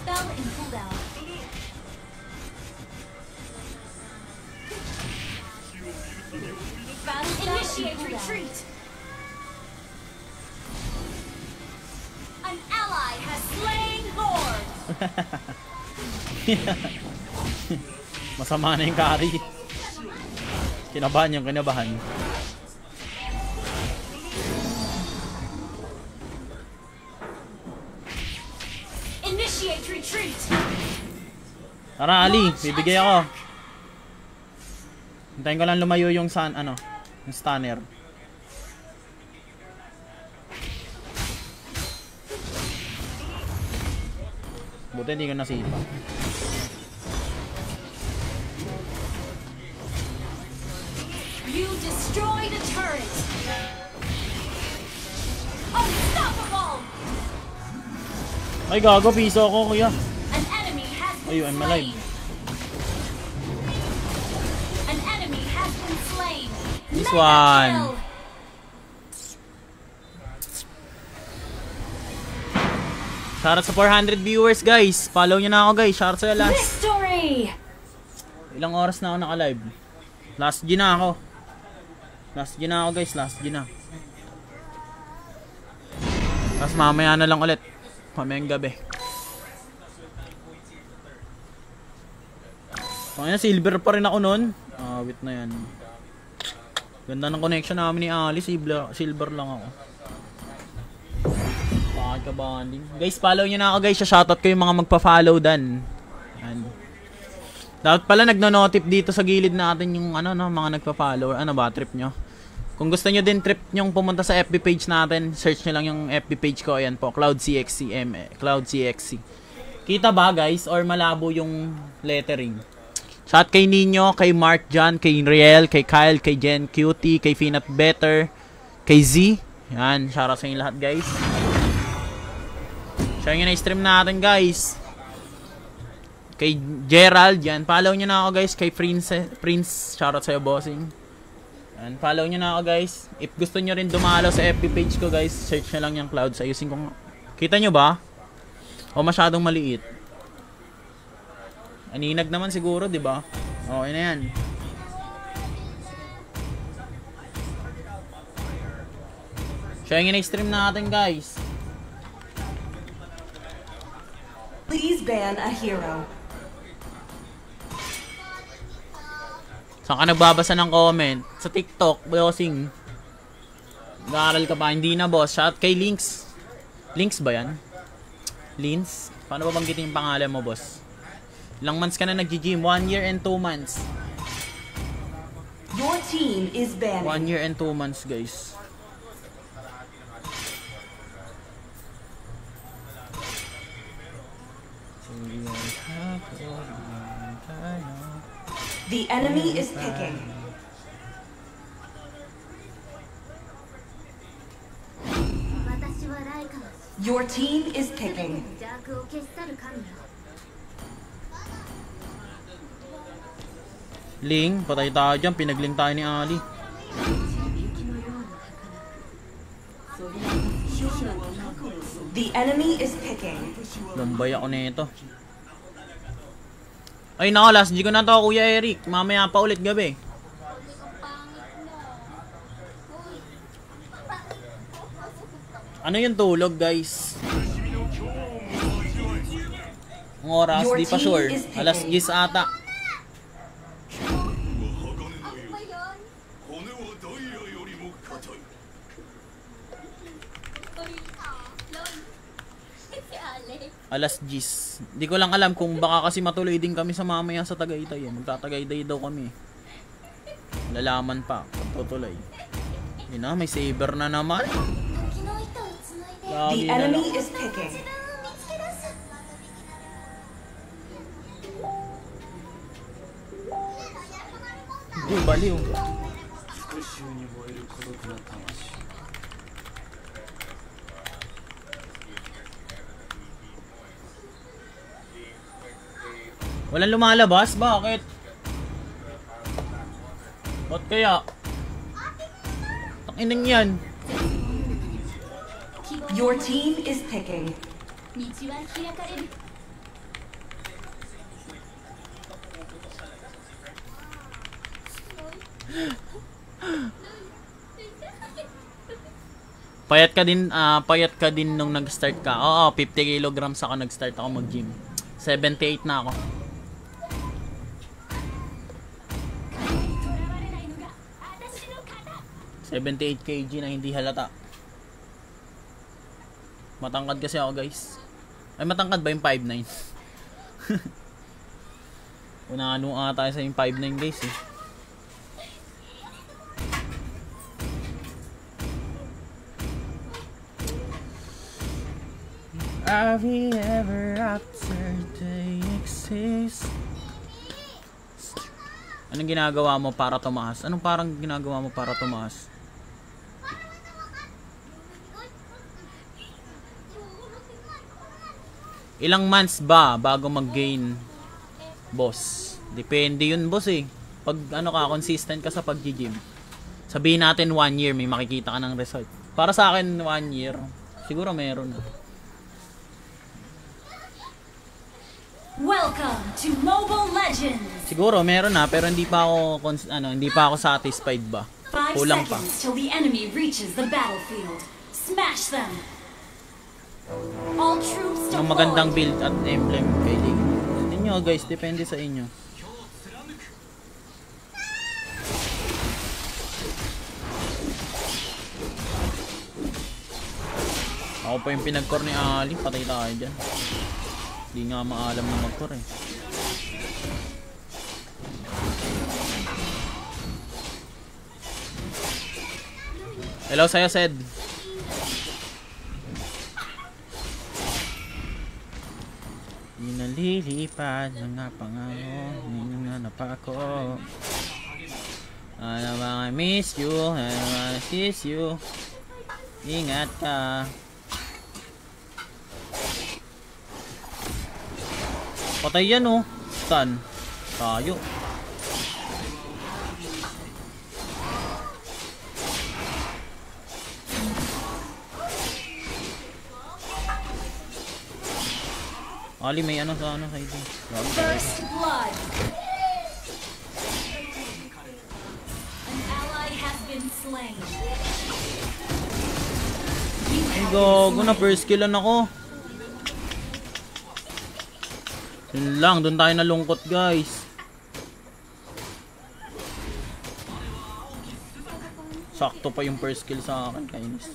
spell in cooldown. Initiate retreat. An ally has slain Lord. Masama na yung carry. Kinabahan yung kinabahan. Initiate retreat. Tara Ali, bibigay ako. Hintayin ko lang lumayo yung yung stunner. Buti hindi ko nasipa. You destroyed a turret. Unstoppable. Ay gago, piso ako kuya. An enemy has been I'm alive. slain. An enemy has been slain. This Mega one. kill. Shoutout sa 400 viewers guys. Follow nyo na ako guys. Shoutout sa last. Victory. Ilang oras na ako naka-live? Last G na ako. Last G na ako guys. Last G na. Tapos mamaya na lang ulit. Mamayang gabi. Kaya silver pa rin ako nun. Wait na yan. Ganda ng connection namin ni Ali. Silver lang ako. Bakit ka banding? Guys, follow nyo na ako guys. Shoutout ko yung mga magpa-follow dan. Yan. Dapat pala nagno-notif dito sa gilid natin yung mga nagpa-follow. Ano ba, trip nyo? Kung gusto nyo din trip nyong pumunta sa FB page natin, search nyo lang yung FB page ko. Ayan po, CloudCXC. CloudCXC. Kita ba guys? Or malabo yung lettering? Shout kay Nino, kay Mark John, kay Riel, kay Kyle, kay Jen Cutie, kay Finat Better, kay Z. Yan, shoutout sa inyo lahat guys. Share nyo na stream natin guys. Kay Gerald, yan. Follow nyo na ako guys. Kay Prince, shoutout sa'yo bossing. Yan, follow nyo na ako guys. If gusto nyo rin dumalo sa FB page ko guys, search nyo lang yung Clouds. Ayusin ko. Kita nyo ba? O masyadong maliit? Aninag naman siguro, di ba? Okay na yan. Share nyo na stream natin guys. Please ban a hero. Saan ka nagbabasa ng comment? Sa TikTok, bossing. Nag-aaral ka pa? Hindi na boss. Shout kay Links. Links ba yan? Links? Paano ba banggitin yung pangalan mo boss? Ilang months ka na nag-gym? 1 year and 2 months. Your team is banning. 1 year and 2 months guys. The enemy is picking. Your team is picking. Ling, patay tayo dyan. Pinagling tayo ni Ali. The enemy is picking. Lambay ako nito. Ay nako, last G ko na to Kuya Eric. Mamaya pa ulit gabi. Ano yung tulog guys? Ang oras, di pa sure. Alas 10 ata. Alas 10. Di ko lang alam kung baka kasi matuloy din kami sa mamaya sa Tagaytay. Magtatagaytay daw kami. Lalaman pa kung tutuloy. Yun na, may saber na naman. The enemy is picking. Di, baliw. Walang lumalabas? Bakit? Ba't kaya? Takinang yan. Your team is picking. Payat ka din nung nag-start ka. Oo, 50 kilograms ako nag-start ako mag-gym. 78 na ako. $78 kg na hindi halata. Matangkad kasi ako, guys. Ay, matangkad ba yung 5'9"? Unano tayo sa yung 5'9", guys, eh. Have we ever after they exist? Anong ginagawa mo para tumaas? Anong parang ginagawa mo para tumaas? Ilang months ba bago mag-gain, boss? Depende yun, boss, eh. Pag ano ka, consistent ka sa pag-gym. Sabihin natin 1 year, may makikita ka ng result. Para sa akin, 1 year, siguro meron. Welcome to Mobile Legends. Siguro meron na, pero hindi pa ako satisfied ba? 5 Kulang pa. seconds till the enemy reaches the battlefield. Smash them. All troops Ang deployed. magandang build at emblem kailangan. Hindi nyo, guys, depende sa inyo. Ako pa yung pinag-core ni Ali, patay tayo dyan. Hindi nga maalam na mag-core, eh. Hello sa'yo, Sed. Nalilipad mga pangako, ninanap ako. Ano bang I miss you, I wanna kiss you. Ingat ka. Patay yan, oh. Stun. Tayo. Ali, may ano sa ito. First blood. An ally has been slain. Ay, gago na. First kill ako. Yun lang. Doon tayo nalungkot, guys. Sakto pa yung first kill sa akin. Kainis.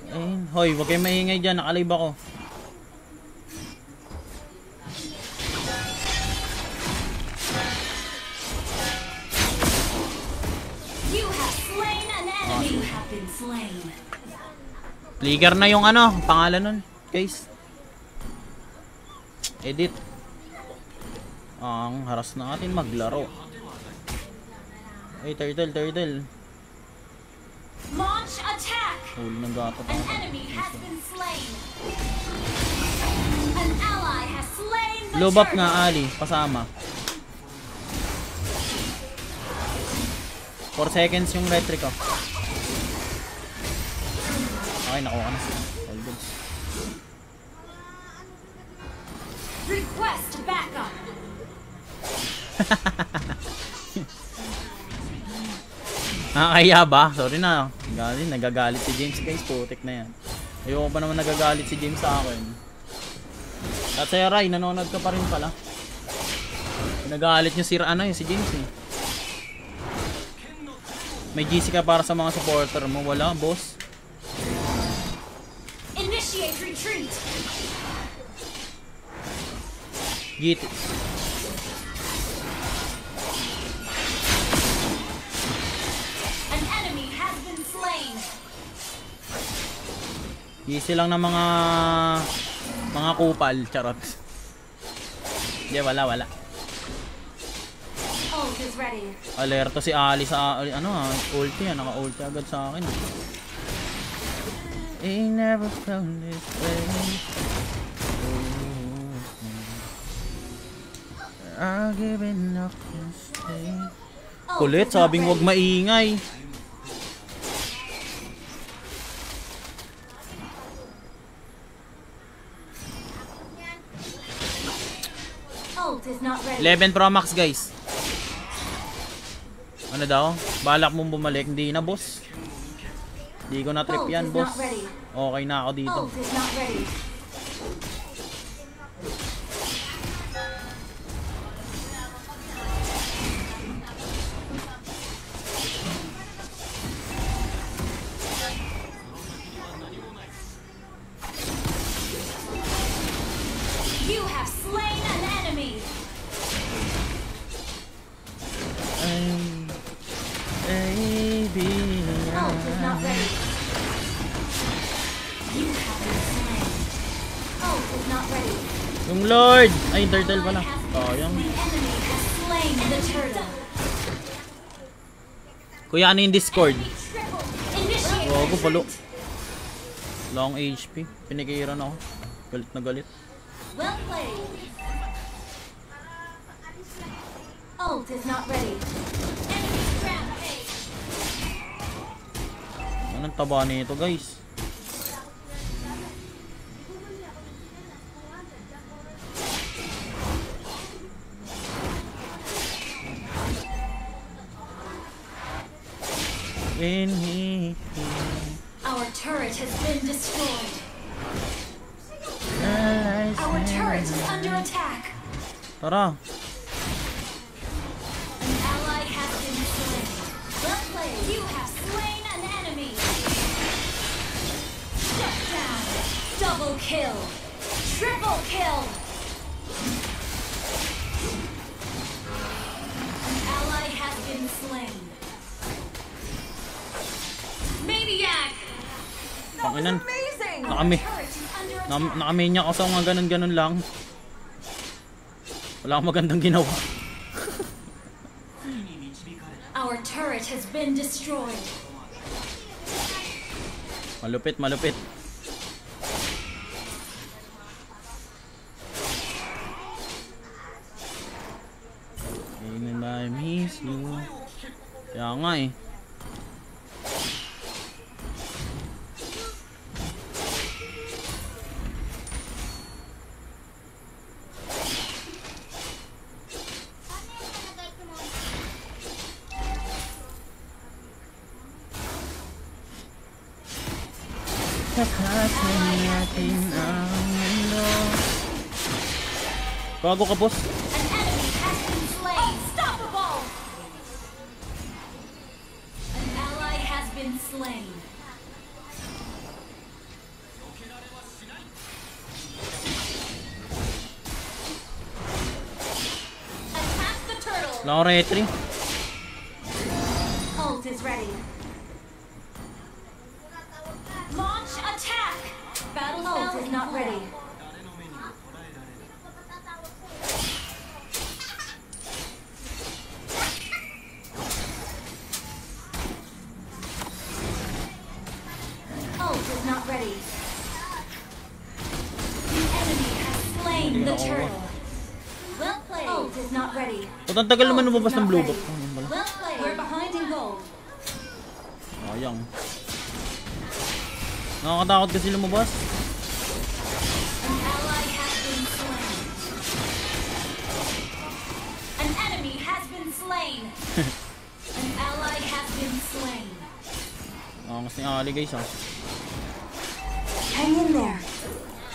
Ayun. Hoy, huwag kayong maingay dyan. Nakalive ako. You have slain an enemy. You have been slain. Flicker na yung ano, pangalan nun, guys. Edit. Ang haras na atin maglaro. Ay, turtle. Launch attack. Huli ng gato. An enemy has been slain. An ally has slain the Lobap turtle. nga, Ali. Pasama. 4 seconds yung retry ko. Okay, nakuha ka na siya. All goods. Request backup. Nakakaya ba? Sorry na. Nagagalit si James, guys. Putik na yan. Ayoko pa naman nagagalit si James sa akin. At sa'yo, Rai, nanonood ka pa rin pala. Nagagalit nyo si James, eh. May GC ka para sa mga supporter mo. Wala, boss. Initiate retreat. GT. An enemy has been slain. GC lang ng mga kupal. Charot. Hindi, wala. Ult is ready. Alerto si Ali sa ulti yan. Naka-ulti agad sa akin. Ain't never felt this way. I'll give enough to stay. Kulit, sabing wag maingay. Ult is not ready. 11 Pro Max guys. Ano daw? Balak mong bumalik? Hindi na boss. Hindi ko na trip Ult yan is boss. not ready. Okay na ako dito. Ult is not ready. You have slain an enemy. Baby. Ult is not ready. You have been slain. Ult is not ready. Yung Lord! Ay, turtle pala. Sayang. The enemy has slain the turtle. Kuya, ano yung Discord? Triple. Initiate. Wago, palo. Long HP. Pinikiran ako. Galit na galit. Well played. Ult is not ready. Enemy rampage. Anong taba nito guys? In me. Our turret has been destroyed. Our turret is under attack. Tara. An ally has been slain. Well played. You have slain an enemy. Shut down. Double kill. Triple kill. An ally has been slain. Maniac. Pakinan. Amazing! Nakami. Turret is under attack. Nakaminya ako sa mga ganun-ganun lang. Wala akong magandang ginawa. Our turret has been destroyed. Malupit, malupit. And I miss you. Kaya nga eh. Bago ka boss. An enemy has been slain. Unstoppable. An ally has been slain. Attack the turtle. Wala akong retry. Ult is ready. Launch attack. Battle ult is not ready. Ult is not ready. The enemy has slain the turtle. Well played. Ult is not ready. Ba't ang tagal naman lumabas ng blue box? Well played. We're behind in gold. Sayang. Nakakatakot kasi lumabas. An ally has been slain. An enemy has been slain. An ally has been slain. Angas ni Ali guys ha. Hang in there.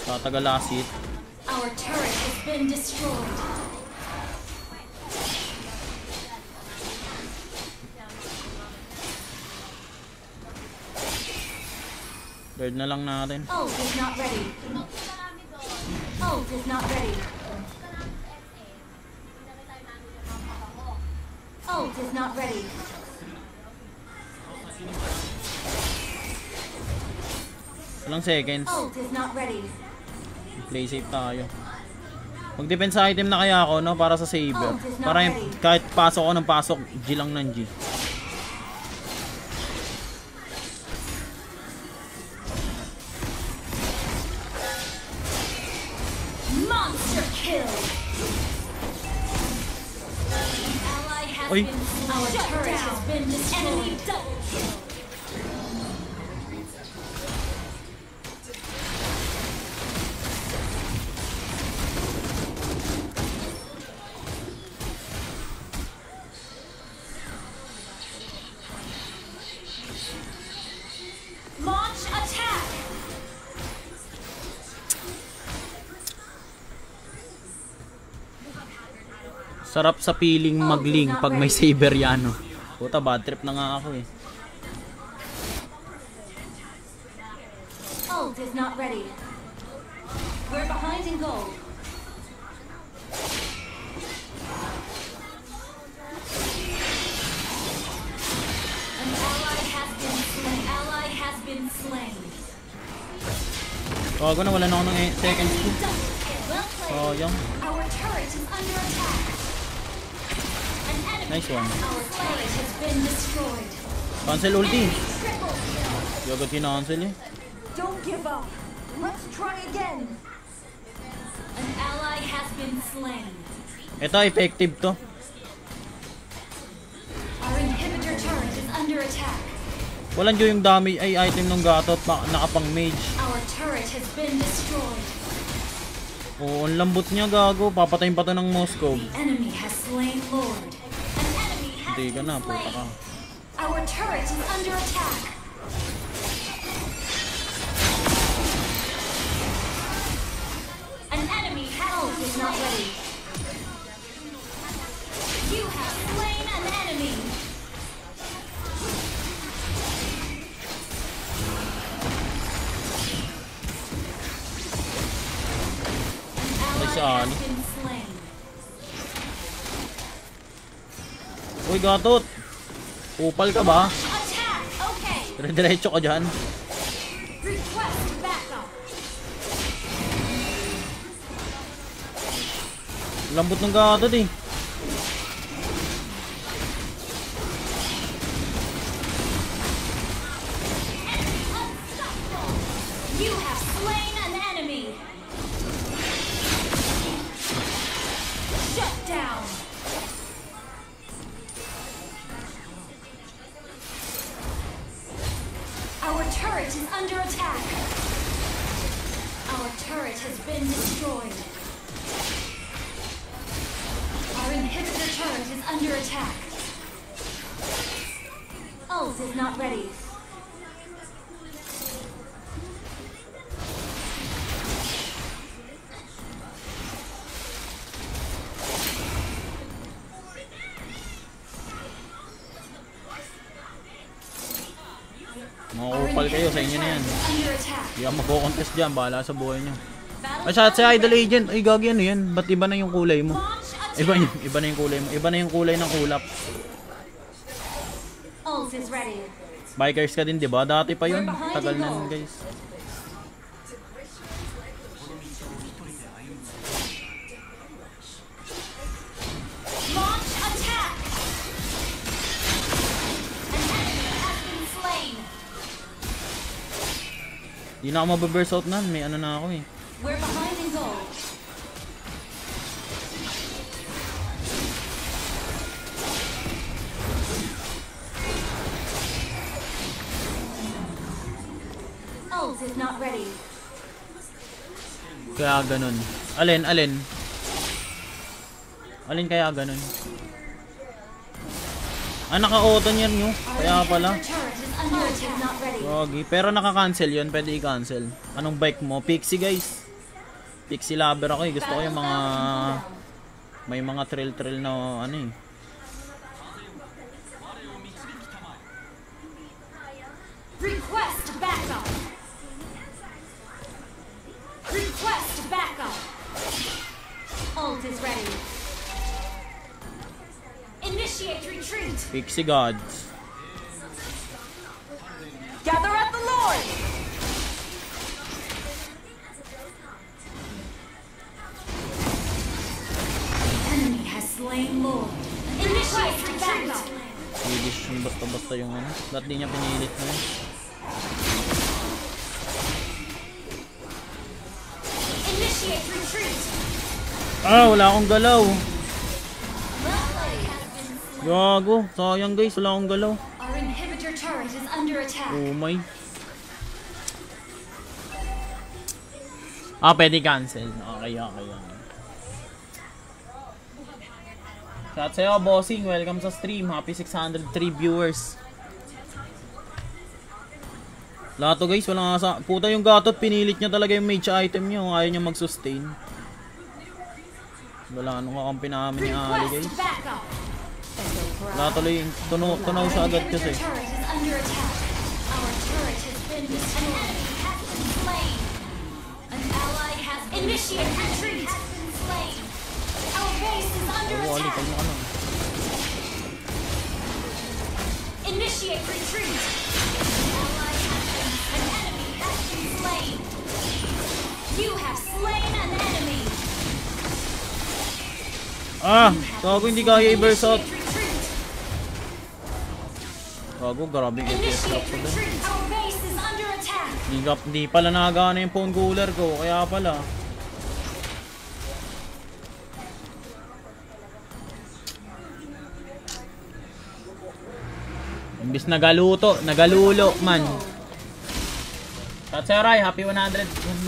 Tatagal asit. Our turret has been destroyed. Third na lang natin. Ult is not ready. Ult is not ready. Ult is not ready. Ilang seconds. Ult is not ready. Play safe tayo. Mag-defense item na kaya ako no para sa saber. Para kahit pasok ako ng pasok, G lang ng G. Monster kill. Ally has Oy. been slain. Our turret has been destroyed. Enemy double kill. Sarap sa piling magling pag may Saberiano. Puta, bad trip na nga ako eh. Ult is not ready. We're behind in gold. An ally has been slain. Bago na, wala na ako ng second skill. Well played. Oh, yung Our turret is under attack. An enemy. nice one. Our turret has been destroyed. Cancel ulti. Triple kill. Yung agad kinancel eh. Don't give up. Let's try again. An ally has been slain. Ito, effective to. Our inhibitor turret is under attack. Walang yung damage ay item ng gatot nakapang mage. Our turret has been destroyed. Oo, ang lambot niya gago. Papatayin pa to ng Moscow. The enemy has slain Lord. An enemy has Hindi ka been na, puta slain. ka. Our turret is under attack. An enemy is not ready. You have slain an enemy. An ally has been slain. Uy, gatot. Upal ka ba? Attack. Okay. Diretso ka dyan. Request backup. Lambot ng gatot eh. Unstoppable. You have slain an enemy. Shut down. Our turret is under attack. Our turret has been destroyed. Our inhibitor turret is under attack. Ult is not ready. Makukupal kayo, sa inyo na yan. Under attack. Hindi ako magko-contest dyan, bahala sa buhay nyo. Battle Ay, sa Idol Agent, ay gagi ano yan? Ba't iba na yung kulay mo? launch attack. Iba na yung kulay mo. Iba na yung kulay ng kulap. Ult is ready. Bikers ka din, di ba? Dati pa yun. Tagal na nun, guys. Launch attack. An enemy has been slain. Di na ako mababurst out nun. May ano na ako eh. We're behind in gold. Ult is not ready. Kaya ganun. Alin? Alin kaya ganun? Ah, naka-auto niyan nyo. Kaya pala. Inhibitor turret is under attack. Not ready. Gogi. Pero naka-cancel yun. Pwede i-cancel. Anong bike mo? Pixie, guys. Pixie lover ako eh. Gusto ko yung mga... May mga trail na ano eh. Request backup. Request backup. Ult is ready. Initiate retreat. Pixie gods. Gather at the Lord! Enemy has slain Lord. Initiate retreat. Swedish yung basta-basta yung ano. Ba't di niya pinilit na yun? Initiate retreat. Ah, wala akong galaw. Well played. Has been slain. Gago. Sayang guys. Wala akong galaw. Our inhibitor turret is under attack. Oh my. Ah, pwede cancel. Okay. Shout sa'yo, bossing. Welcome sa stream. Happy 603 viewers. Lahat to guys, wala nga sa... Puta yung gatot, pinilit niya talaga yung mage item niya. Ayaw niya mag-sustain. Wala nung kakampi namin ni Ali guys. Request backup. Wala tuloy, tunaw siya agad kasi. Inhibitor turret is under attack. Our turret has been destroyed. An enemy has been slain. An ally has been initiated. Retreat has been slain. Our base is under Oo, Ali, attack. kalma ka lang. Initiate retreat. An enemy has been slain. You have slain an enemy. Gago, hindi kaya i-burst out. Initiate retreat. Gago, grabe yung FPS drop Initiate ko dun. retreat. Our base is under attack. Hindi pala nagana yung phone cooler ko, kaya pala. Imbis nagalulo man. Tatseray, happy 1,104.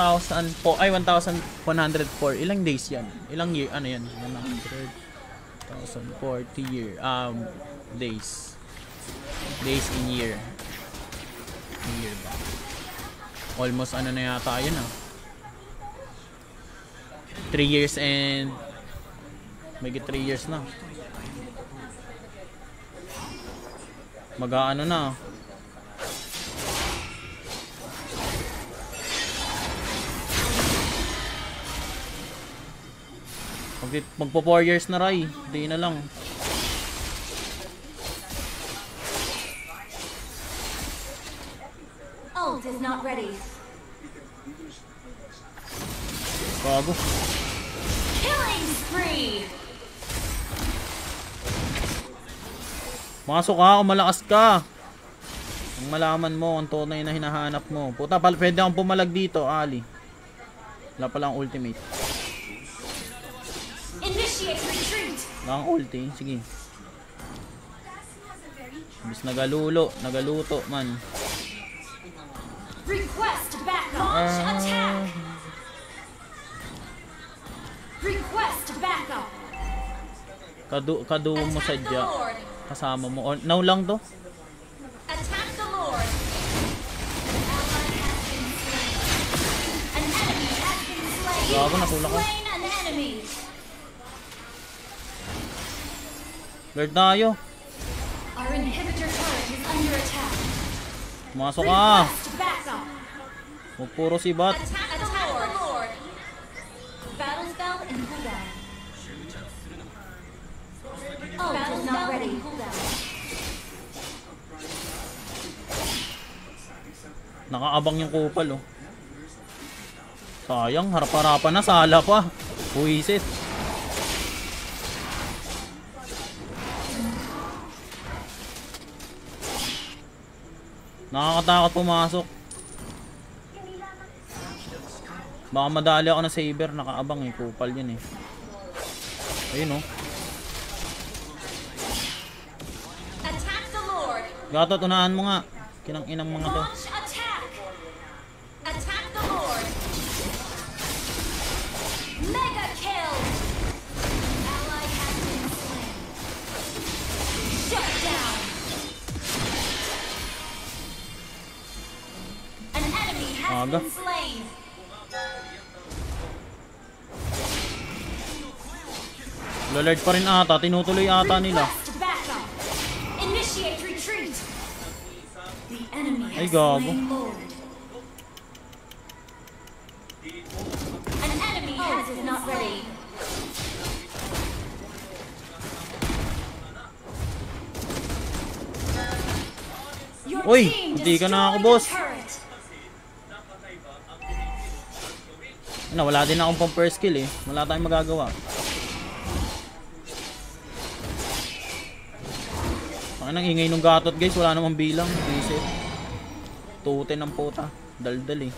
Ilang days yan? Ilang year? Ano yan? 100,040 year. Days. Days in year. Year ba? Almost ano na yata yun 3 years and may 3 years na. Mag-aano na. Magpo 4 years na Ray. Hindi na lang. Ult is not ready. Bago. Killing spree. Masok ka kung malakas ka. Ang malaman mo, ang tunay na hinahanap mo. Puta, pwede akong pumalag dito, Ali. Wala palang ultimate. Initiate retreat. Wala kang ulti, sige. Bis nagaluto man. Request backup. Launch attack. Request backup. Kadu mo Attack the sadya. Lord. Kasama mo. Or, now lang to. Attack the Lord. An ally has been slain. An enemy has been slain. You Gago, have natulak ko. slain an enemy. Guard tayo. Our inhibitor turret is under attack. Masok ka. Request backup. Huwag puro si Bat. Attack the Lord. Battle spell and cooldown. Ult is not ready. Nakaabang yung kupal oh. Sayang, harap-harapan na, sala pa. Buisit. Nakakatakot pumasok. Baka madali ako ng saber, nakaabang eh, kupal yun eh. Ayun oh. Attack the Lord. Gato, tunahan mo nga. Kinang inang mga to. Launch attack. Attack the Lord. Mega kill. Ally has been slain. Shut down. An enemy has Aga. been slain. Lolard pa rin ata, tinutuloy ata nila. Request backup. Initiate retreat. The enemy Ay, has gago. slain Lord. An enemy has is been not ready. slain. Your Uy, team hindi ka na ako, destroyed boss. a turret. Wala din akong pang first kill eh. Wala tayong magagawa. Ang ingay nung gatot guys, wala namang bilang. Reset. Tute ng puta. Daldal eh.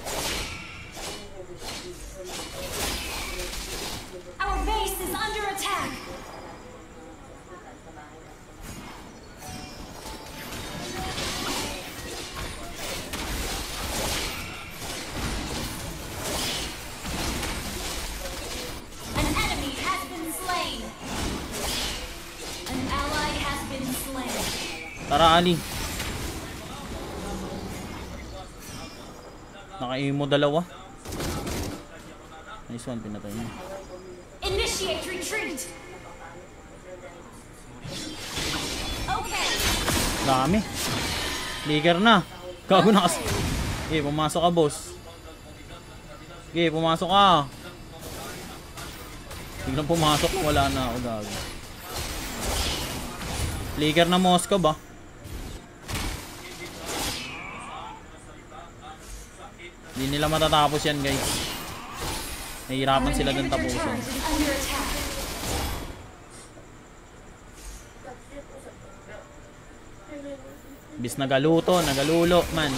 Our base is under attack. An enemy has been slain. An ally has been slain. Tara Ali. Naka-emo dalawa. Nice one, pinatay niya. Initiate retreat. Okay. Dami. Flicker na. Gago na kasi. Okay, pumasok ka, boss. Okay, pumasok ka. Biglang pumasok, wala na ako, gago. Flicker na Moscow ba? Hindi nila matatapos yan, guys. Nahihirapan sila dun tapusin. Under attack. Bis nagaluto, nagalulo, man.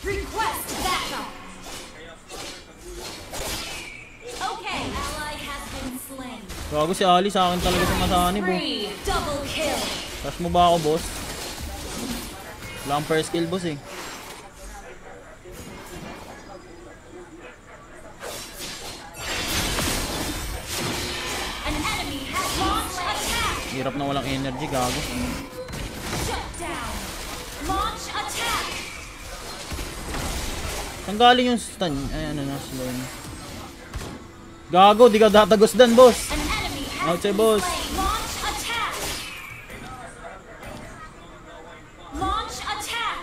Request backup. Okay. Ally has been slain. Gago si Ali, sa akin talaga sumasanib, oh. Free. Double kill. Touch mo ba ako, boss? Wala akong first kill, boss, eh. An enemy has launched attack. Hirap na walang energy, gago. Shut down. Launch attack. Saan galing yung stun? Ay, ano na, slow na. Gago, di ka tatagos dan, boss. An enemy has Outside, been boss. slain. Launch attack. Launch attack.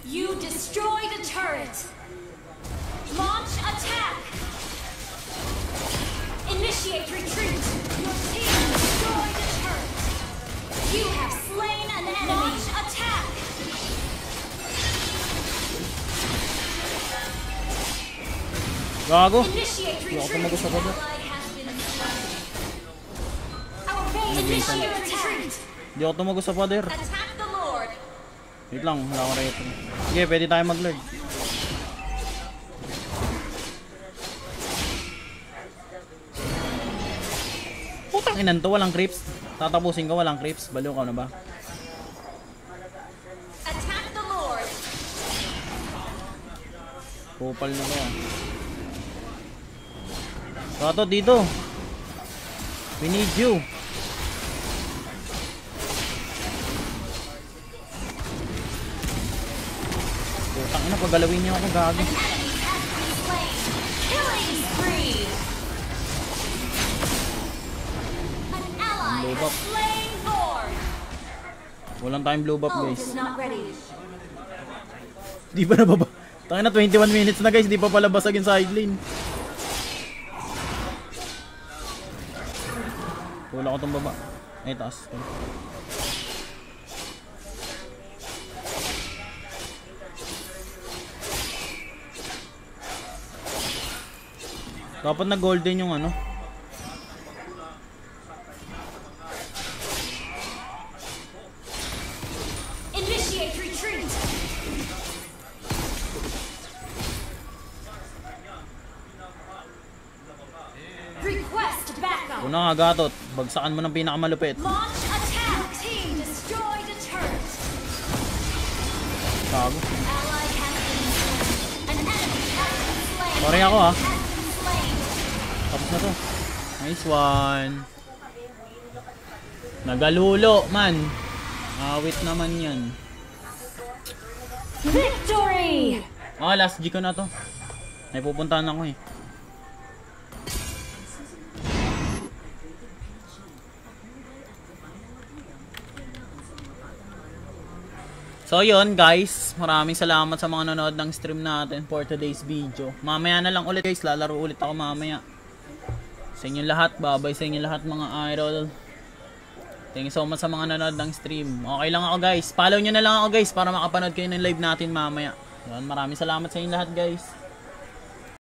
You destroyed a turret. Launch attack. Initiate retreat. Your team destroyed a turret. You have slain an enemy. Launch attack. Gago. Initiate Hindi ako retreat. tumagot sa baba. Ally has been slain. Our base initiate retreat. Hindi ako tumagos sa pader. Attack the Lord. Wait lang, wala akong rating. Sige, pwede tayo mag-lord. Putang inan to, walang creeps. Tatapusin ko, walang creeps. Baliw ka na ba? Attack the Lord. Kupal na to. Tato, dito. We need you. Putang ina, pagalawin niyo ako, gago. An enemy has been slain. Killing spree. An ally Blow has up. slain Lord. Walang tayong blue buff, Ult guys. is not ready. Di ba nababa? Tangina, 21 minutes na, guys. Di pa pala basag yung side lane. Wala ko itong baba. Ay, taas. Dapat na golden yung ano. Initiate retreat. Request backup. Una nga, gatot. Bagsakan mo ng pinakamalupit. Launch attack. Team destroyed a turret. Tago. Ally has been slain. An enemy has been slain. Sorry ako, ah. Has been slain. Tapos na to. Nice one. Nagalulo, man. Awit naman yan. Victory! Last G ko na to. May pupuntahan ako, eh. So yun guys, maraming salamat sa mga nanonood ng stream natin for today's video. Mamaya na lang ulit guys, lalaro ulit ako mamaya. Sa inyo lahat, bye-bye sa inyo lahat mga idol. Thank you so much sa mga nanonood ng stream. Okay lang ako guys, follow nyo na lang ako guys para makapanood kayo ng live natin mamaya. Yun, maraming salamat sa inyo lahat guys.